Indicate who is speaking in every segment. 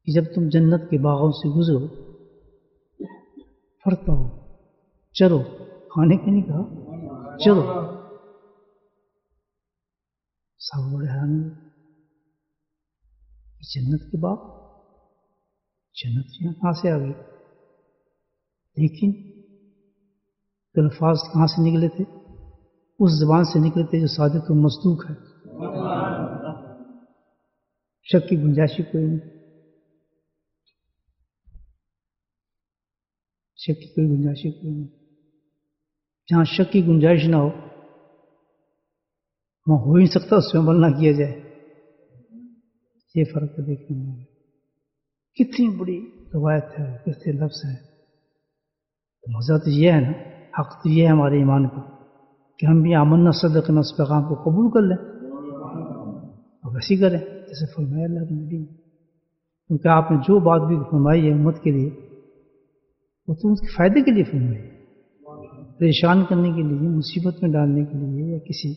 Speaker 1: کہ جب تم جنت کے باغوں سے گزرو پھرتا ہو چلو، کھانے کے نہیں کہا، چلو. سب بڑے حیران ہوئے، جنت کے باغ، جنت یہاں کہاں سے آ گئی؟ لیکن الفاظ کہاں سے نکلے تھے؟ اس زبان سے نکلے تھے جو صادق و مصدوق ہے. شک کی گنجائش کوئی نہیں، شک کی کوئی گنجائش کوئی نہیں. جہاں شک کی گنجائش نہ ہو وہاں ہو ہی نہیں سکتا اس میں عمل نہ کیا جائے. یہ فرق ہے دیکھنے میں. کتنی بڑی روایت ہے، کتنے لفظ ہیں. مزہ تو یہ ہے نا، حق تو یہ ہے ہمارے ایمان کا کہ ہم بھی آمنا صدقنا اس پیغام کو قبول کر لیں اور ویسے ہی کریں جیسے فرمایا اللہ کے نبی نے. کیونکہ آپ نے جو بات بھی فرمائی ہے امت کے لیے وہ تو اس کے فائدے کے لیے فرمائی، پریشان کرنے کے لیے، مصیبت میں ڈالنے کے لیے یا کسی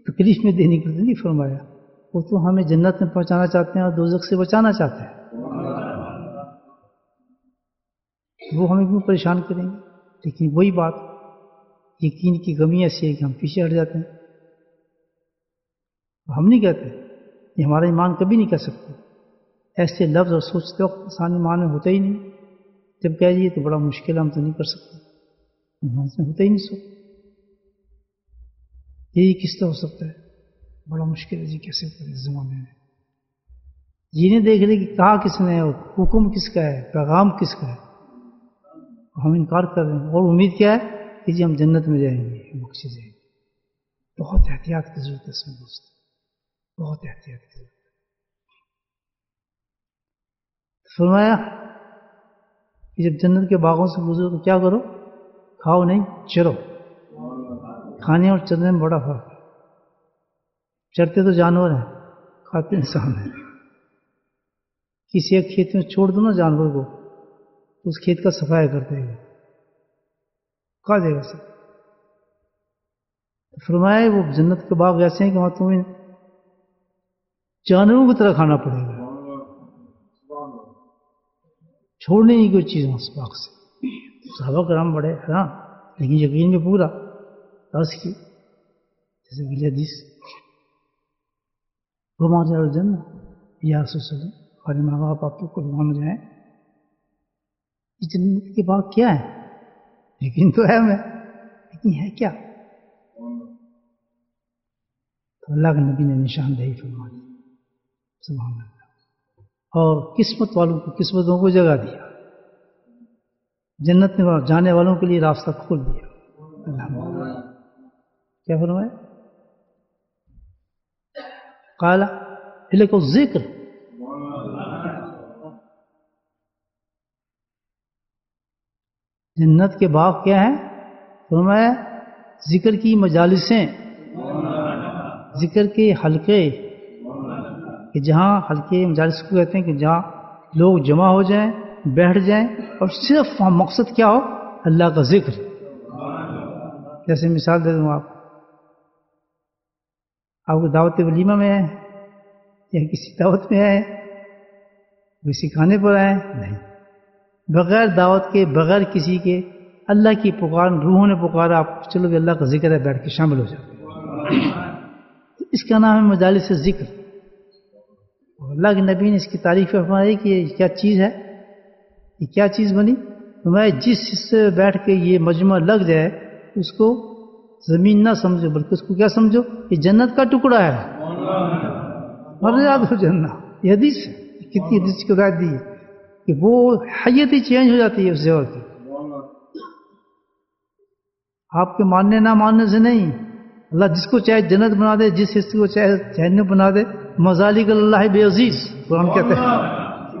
Speaker 1: تکلیف میں دینے کے لیے نہیں فرمایا. وہ تو ہمیں جنت میں پہنچانا چاہتے ہیں اور دوزخ سے بچانا چاہتے ہیں. وہ ہمیں کیوں پریشان کریں گے؟ لیکن وہی بات، یقین کی کمی ایسی ہے کہ ہم پیچھے ہٹ جاتے ہیں. ہم نہیں کہتے، یہ ہمارا ایمان کبھی نہیں کہہ سکتے. ایسے لفظ اور سوچتے وقت انسان ایمان میں ہوتا ہی نہیں. جب کہہ دیے تو بڑا مشکل ہے، ہم تو نہیں کر سکتے، ایمان میں ہوتا ہی نہیں. سو یہی کس طرح ہو سکتا ہے؟ بڑا مشکل ہے جی، کیسے ہوتا ہے اس زمانے میں؟ یہ نہیں دیکھ رہے کہ کہا کس نے ہے، حکم کس کا ہے، پیغام کس کا ہے. ہم انکار کر رہے ہیں اور امید کیا ہے کہ جی ہم جنت میں جائیں گے، بخشے جائیں گے. بہت احتیاط کی ضرورت ہے اس میں دوست، بہت احتیاط کی ضرورت ہے. فرمایا کہ جب جنت کے باغوں سے گزرو تو کیا کرو؟ کھاؤ نہیں، چرو. کھانے اور چرنے میں بڑا فرق ہے. چرتے تو جانور ہیں، کھاتے انسان ہیں. کسی ایک کھیت میں چھوڑ دو نا جانور کو تو اس کھیت کا صفائی کرتے ہیں، کھا جائے گا سب. فرمایا وہ جنت کے باغ ایسے ہیں کہ وہاں تمہیں جانوروں کی طرح کھانا پڑے گا، چھوڑنے کی کوئی چیز اس باغ سے. صحابہ کرام بڑے حیران، لیکن یقین میں پورا رس کی جیسے کہ حدیث گھما جائے جنت یا رسول اللہ، ہمارے ماں باپ آپ کو قربان جائیں. یہ جنت کے باغ کیا ہے؟ یقین تو ہے ہمیں، لیکن ہے کیا؟ تو اللہ کے نبی نے نشاندہی فرما دی. سبحان اللہ. اور قسمت والوں کو، قسمتوں کو جگہ دیا، جنت میں جانے والوں کے لیے راستہ کھول دیا. کیا فرمایا؟ قال الیک الذکر، جنت کے باغ کیا ہیں؟ فرمایا ذکر کی مجالسیں، ذکر کے حلقے، کہ جہاں حلقے مجالس کو کہتے ہیں کہ جہاں لوگ جمع ہو جائیں، بیٹھ جائیں اور صرف وہاں مقصد کیا ہو؟ اللہ کا ذکر. جیسے مثال دے دوں، آپ کو دعوت ولیمہ میں آئے یا کسی دعوت میں آئے، کسی کھانے پر آئے، نہیں، بغیر دعوت کے، بغیر کسی کے اللہ کی پکار، روحوں نے پکارا، آپ چلو بھی اللہ کا ذکر ہے، بیٹھ کے شامل ہو جاتے. اس کا نام ہے مجالس ذکر. اللہ کے نبی نے اس کی تعریف فرمائی کہ یہ کیا چیز ہے، یہ کیا چیز بنی. میں جس حصے میں بیٹھ کے یہ مجمع لگ جائے اس کو زمین نہ سمجھو، بلکہ اس کو کیا سمجھو؟ یہ جنت کا ٹکڑا ہے. مراد ہو جنت. یہ حدیث ہے، کتنی حدیث کی ہدایت دی ہے کہ وہ حیت ہی چینج ہو جاتی ہے اس جگہ کی. آپ کے ماننے نہ ماننے سے نہیں، اللہ جس کو چاہے جنت بنا دے، جس حصے کو چاہے جہنم بنا دے. مذالک اللہ بے عزیز، قرآن کہتے ہیں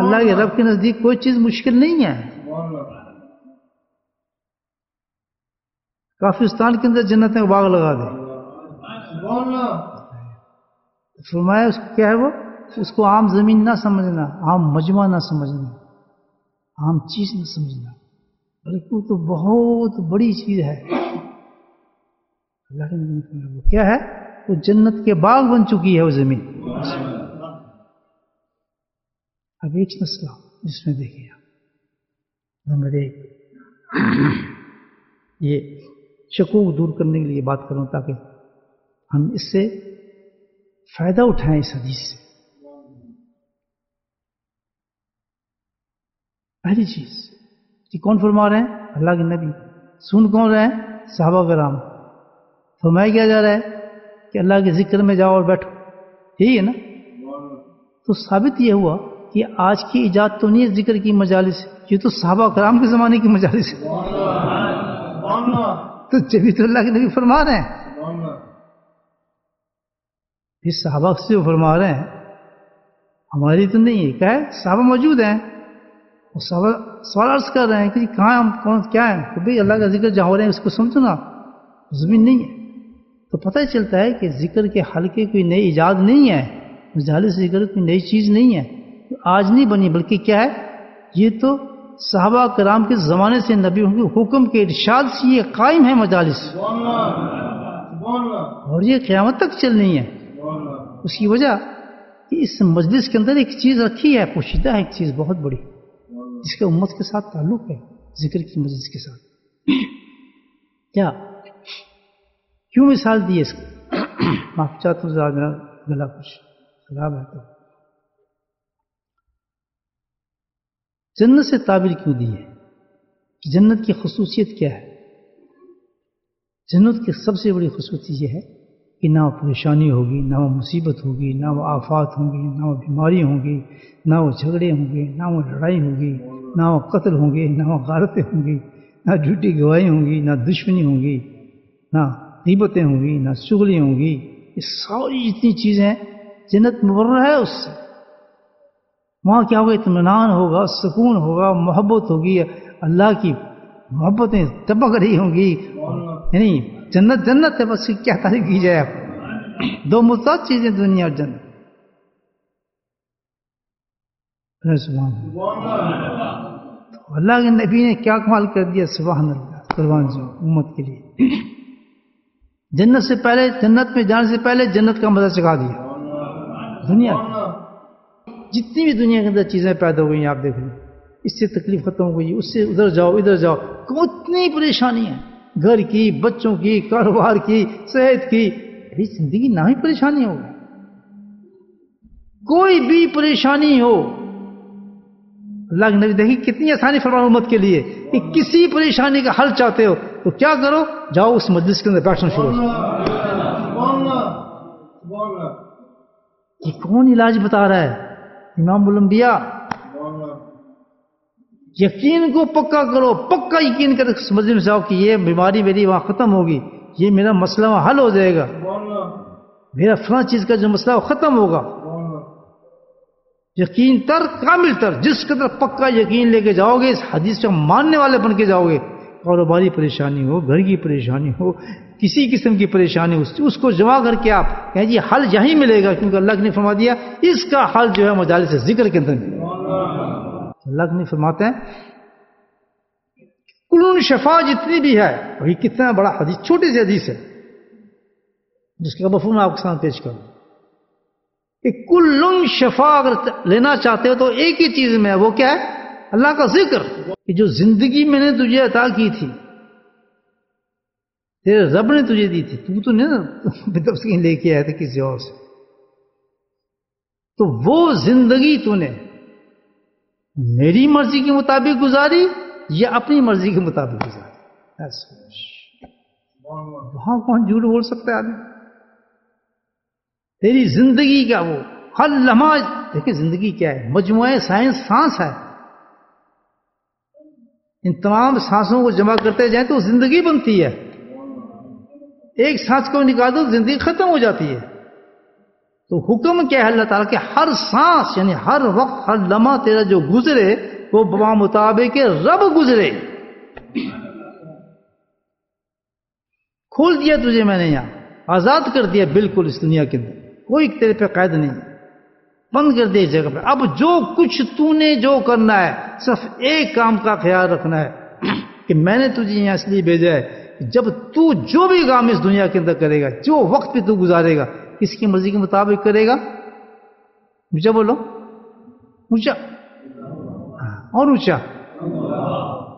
Speaker 1: اللہ کے رب کے نزدیک کوئی چیز مشکل نہیں ہے. کافرستان کے اندر جنت میں باغ لگا دے. فرمایا اس کو کیا ہے، وہ اس کو عام زمین نہ سمجھنا، عام مجمع نہ سمجھنا، عام چیز نہ سمجھنا، بلکہ وہ تو بہت بڑی چیز ہے. اللہ کے نبی وہ کیا ہے؟ وہ جنت کے باغ بن چکی ہے وہ زمین. اب ایک مسئلہ جس میں دیکھیے نمبر ایک، یہ شکوک دور کرنے کے لیے بات کروں تاکہ ہم اس سے فائدہ اٹھائیں اس حدیث سے۔ پہلی چیز کہ کون فرما رہے ہیں؟ اللہ کے نبی۔ سن کون رہے ہیں؟ صحابہ کرام۔ فرمایا کیا جا رہا ہے کہ اللہ کے ذکر میں جاؤ اور بیٹھو، یہی ہے نا؟ تو ثابت یہ ہوا کہ آج کی ایجاد تو نہیں ہے ذکر کی مجالس، یہ تو صحابہ کرام کے زمانے کی مجالس ہے۔ تو جبھی تو اللہ کے نبی فرما رہے ہیں، اس صحابہ سے وہ فرما رہے ہیں، ہماری تو نہیں ہے۔ کیا ہے؟ صحابہ موجود ہیں، وہ صحابہ سوال عرض کر رہے ہیں کہ کہاں ہم کون کیا ہیں؟ تو بھائی اللہ کا ذکر جہاں ہو رہے ہیں اس کو سمجھو نا، زمین نہیں ہے۔ تو پتہ ہی چلتا ہے کہ ذکر کے حلقے کوئی نئی ایجاد نہیں ہے، مجالس ذکر کوئی نئی چیز نہیں ہے، آج نہیں بنی، بلکہ کیا ہے، یہ تو صحابہ کرام کے زمانے سے نبیوں کے حکم کے ارشاد سے یہ قائم ہے مجالس، اور یہ قیامت تک چلنی ہے۔ اس کی وجہ کہ اس مجلس کے اندر ایک چیز رکھی ہے، پوشیدہ ہے ایک چیز بہت بڑی، جس کا امت کے ساتھ تعلق ہے، ذکر کی مجلس کے ساتھ۔ کیا کیوں مثال دی ہے اس کو؟ معاف چاہتا ہوں زیادہ گلا کچھ خراب ہے، تو جنت سے تعبیر کیوں دی ہے؟ جنت کی خصوصیت کیا ہے؟ جنت کی سب سے بڑی خصوصیت یہ ہے کہ نہ وہ پریشانی ہوگی، نہ وہ مصیبت ہوگی، نہ وہ آفات ہوں گی، نہ وہ بیماری ہوں گی، نہ وہ جھگڑے ہوں گے، نہ وہ لڑائی ہوگی، نہ وہ قتل ہوں گے، نہ وہ غارتیں ہوں گی، نہ جھوٹی گواہی ہوں گی، نہ دشمنی ہوں گی، نہ غیبتیں ہوں گی، نہ چغلی ہوں گی۔ یہ ساری جتنی چیزیں ہیں جنت مبرہ ہے اس سے۔ وہاں کیا ہوگا؟ اطمینان ہوگا، سکون ہوگا، محبت ہوگی، اللہ کی محبتیں ٹپک رہی ہوں گی۔ یعنی جنت جنت ہے، بس کیا تعریف کی جائے۔ آپ دو متضاد چیزیں دنیا اور جنت۔ سبحان اللہ، اللہ کے نبی نے کیا کمال کر دیا، سبحان اللہ، قربان جو امت کے لیے۔ جنت سے پہلے، جنت میں جانے سے پہلے جنت کا مزہ چکھا دیا دنیا کی۔ جتنی بھی دنیا کے اندر چیزیں پیدا ہو گئی ہیں آپ دیکھ لیں، اس سے تکلیف ختم ہو گئی، اس سے ادھر جاؤ ادھر جاؤ، کتنی پریشانی ہے، گھر کی، بچوں کی، کاروبار کی، صحت کی۔ ابھی زندگی نہ ہی پریشانی ہو، کوئی بھی پریشانی ہو، اللہ کے نبی دیکھیں کتنی آسانی فرمان امت کے لیے کہ کسی پریشانی کا حل چاہتے ہو تو کیا کرو؟ جاؤ اس مجلس کے اندر بیٹھنا شروع کرو۔ یہ کون علاج بتا رہا ہے؟ امام الانبیاء۔ یقین کو پکا کرو، پکا یقین کر سمجھ میں جاؤ کہ یہ بیماری میری وہاں ختم ہوگی، یہ میرا مسئلہ وہاں حل ہو جائے گا، میرا فلاں چیز کا جو مسئلہ وہ ختم ہوگا۔ یقین تر، کامل تر، جس قدر پکا یقین لے کے جاؤ گے، اس حدیث کو ماننے والے بن کے جاؤ گے، کاروباری پریشانی ہو، گھر کی پریشانی ہو، کسی قسم کی پریشانی ہو، اس کو جمع کر کے آپ کہیں جی حل یہیں ملے گا، کیونکہ اللہ نے فرما دیا اس کا حل جو ہے مجالس ذکر کے اندر ملے گا۔ اللہ نے فرماتے ہیں کل شفا جتنی بھی ہے، وہی کتنا بڑا حدیث، چھوٹی سی حدیث ہے جس کا مفہوم آپ کے سامنے پیش کروں کہ کل شفا اگر لینا چاہتے ہو تو ایک ہی چیز میں ہے، وہ کیا ہے؟ اللہ کا ذکر، کہ جو زندگی میں نے تجھے عطا کی تھی، تیرے رب نے تجھے دی تھی، تو نہیں کہیں لے کے آیا تھا کسی اور سے، تو وہ زندگی تو نے میری مرضی کے مطابق گزاری یا اپنی مرضی کے مطابق گزاری؟ وہاں کون جھوٹ بول سکتا ہے آدمی؟ تیری زندگی کا وہ ہر لمحہ، دیکھیں زندگی کیا ہے، مجموعہ سانس ہے، ان تمام سانسوں کو جمع کرتے جائیں تو زندگی بنتی ہے، ایک سانس کو نکال دو زندگی ختم ہو جاتی ہے۔ تو حکم کیا ہے اللہ تعالیٰ کہ ہر سانس یعنی ہر وقت، ہر لمحہ تیرا جو گزرے وہ مطابق رب گزرے۔ کھول دیا تجھے میں نے، یہاں آزاد کر دیا بالکل اس دنیا کے اندر، کوئی تیرے پہ قید نہیں، بند کر دیا جگہ پہ۔ اب جو کچھ تو نے جو کرنا ہے، صرف ایک کام کا خیال رکھنا ہے کہ میں نے تجھے یہاں اس لیے بھیجا ہے کہ جب تو جو بھی کام اس دنیا کے اندر کرے گا، جو وقت پہ تو گزارے گا، کس کی مرضی کے مطابق کرے گا؟ مجھے بولو، مجھے اور اونچا؟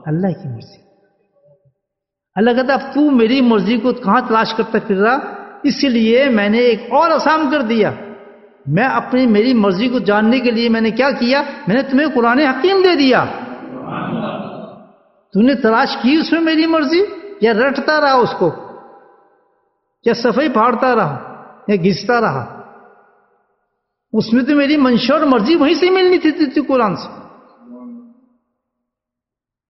Speaker 1: اللہ کی مرضی. اللہ کہتا اب تو میری مرضی کو کہاں تلاش کرتا پھر رہا؟ اس لیے میں نے ایک اور آسان کر دیا. میں اپنی میری مرضی کو جاننے کے لیے میں نے کیا کیا؟ میں نے تمہیں قرآن حکیم دے دیا. تو نے تلاش کی اس میں میری مرضی، یا رٹتا رہا اس کو، یا صفائی پھاڑتا رہا، یا گھستا رہا؟ اس میں تو میری منشا اور مرضی وہیں سے ملنی تھی قرآن سے.